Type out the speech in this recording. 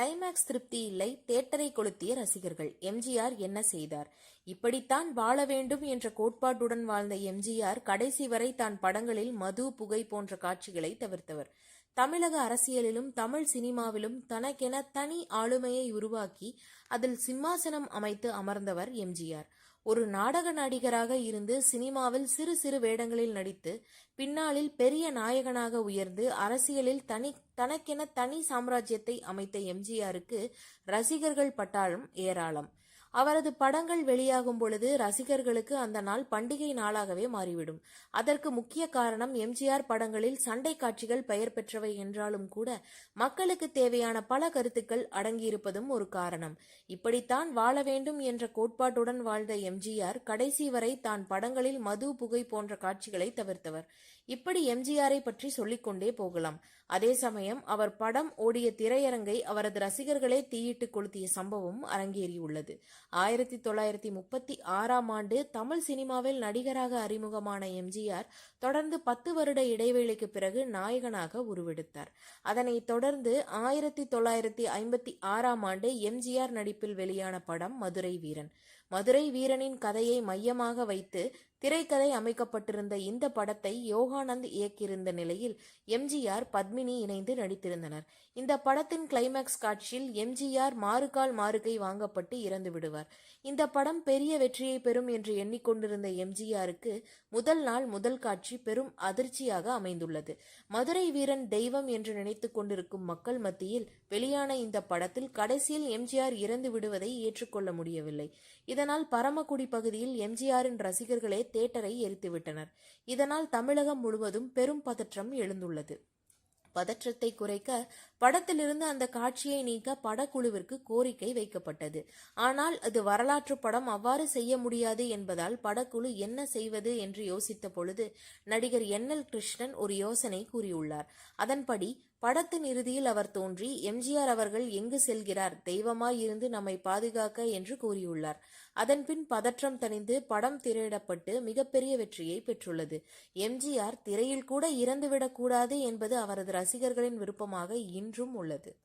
Climax திருப்தி இல்லை, தியேட்டரை கொளுத்திய ரசிகர்கள். எம்ஜிஆர் என்ன செய்தார்? இப்படித்தான் வாழ வேண்டும் என்ற கோட்பாட்டுடன் வாழ்ந்த எம்ஜிஆர் கடைசி வரை தான் படங்களில் மது, புகை போன்ற காட்சிகளை தவிர்த்தவர். தமிழக அரசியலிலும் தமிழ் சினிமாவிலும் தனக்கென தனி ஆளுமையை உருவாக்கி அதில் சிம்மாசனம் அமைத்து அமர்ந்தவர் எம்ஜிஆர். ஒரு நாடக நடிகராக இருந்து சினிமாவில் சிறு சிறு வேடங்களில் நடித்து பின்னாளில் பெரிய நாயகனாக உயர்ந்து அரசியலில் தனக்கென தனி சாம்ராஜ்யத்தை அமைத்த எம்ஜிஆருக்கு ரசிகர்கள் பட்டாளம் ஏராளம். அவரது படங்கள் வெளியாகும் பொழுது ரசிகர்களுக்கு அந்த நாள் பண்டிகை நாளாகவே மாறிவிடும். அதற்கு முக்கிய காரணம் எம்ஜிஆர் படங்களில் சண்டை காட்சிகள் பெயர் பெற்றவை என்றாலும் கூட மக்களுக்கு தேவையான பல கருத்துக்கள் அடங்கியிருப்பதும் ஒரு காரணம். இப்படித்தான் வாழ வேண்டும் என்ற கோட்பாட்டுடன் வாழ்ந்த எம்ஜிஆர் கடைசி வரை தான் படங்களில் மது, புகை போன்ற காட்சிகளை தவிர்த்தவர். இப்படி எம்ஜிஆரை பற்றி சொல்லிக்கொண்டே போகலாம். அதே சமயம் அவர் படம் ஓடிய திரையரங்கை அவரது ரசிகர்களே தீயிட்டு கொளுத்திய சம்பவம் அரங்கேறியுள்ளது. 1936ஆம் ஆண்டு தமிழ் சினிமாவில் நடிகராக அறிமுகமான எம்ஜிஆர் தொடர்ந்து 10 வருட இடைவேளைக்கு பிறகு நாயகனாக உருவெடுத்தார். அதனைத் தொடர்ந்து 1956ஆம் ஆண்டு எம்ஜிஆர் நடிப்பில் வெளியான படம் மதுரை வீரன். மதுரை வீரனின் கதையை மையமாக வைத்து திரைக்கதை அமைக்கப்பட்டிருந்த இந்த படத்தை யோகானந்த் இயக்கியிருந்த நிலையில் எம்ஜிஆர், பத்மினி இணைந்து நடித்திருந்தனர். இந்த படத்தின் கிளைமேக்ஸ் காட்சியில் எம்ஜிஆர் மாறுகால் மாறுகை வாங்கப்பட்டு இறந்து விடுவார். இந்த படம் பெரிய வெற்றியை பெறும் என்று எண்ணிக்கொண்டிருந்த எம்ஜிஆருக்கு முதல் நாள் முதல் காட்சி பெரும் அதிர்ச்சியாக அமைந்துள்ளது. மதுரை வீரன் தெய்வம் என்று நினைத்துக் கொண்டிருக்கும் மக்கள் மத்தியில் வெளியான இந்த படத்தில் கடைசியில் எம்ஜிஆர் இறந்து விடுவதை ஏற்றுக்கொள்ள முடியவில்லை. இதனால் பரமக்குடி பகுதியில் எம்ஜிஆரின் ரசிகர்களே தியேட்டரை எரித்துவிட்டனர். இதனால் தமிழகம் முழுவதும் பெரும் பதற்றம் எழுந்துள்ளது. பதற்றத்தை குறைக்க படத்திலிருந்து அந்த காட்சியை நீக்க படக்குழுவிற்கு கோரிக்கை வைக்கப்பட்டது. ஆனால் அது வரலாற்று படம், அவ்வாறு செய்ய முடியாது என்பதால் படக்குழு என்ன செய்வது என்று யோசித்த பொழுது நடிகர் NL கிருஷ்ணன் ஒரு யோசனை கூறியுள்ளார். அதன்படி படத்தின் இறுதியில் அவர் தோன்றி எம்ஜிஆர் அவர்கள் எங்கு செல்கிறார், தெய்வமாய் இருந்து நம்மை பாதுகாக்க என்று கூறியுள்ளார். அதன்பின் பதற்றம் தணிந்து படம் திரையிடப்பட்டு மிகப்பெரிய வெற்றியை பெற்றுள்ளது. எம்ஜிஆர் திரையில் கூட இறந்துவிடக் கூடாது என்பது அவரது ரசிகர்களின் விருப்பமாக இன்றும் உள்ளது.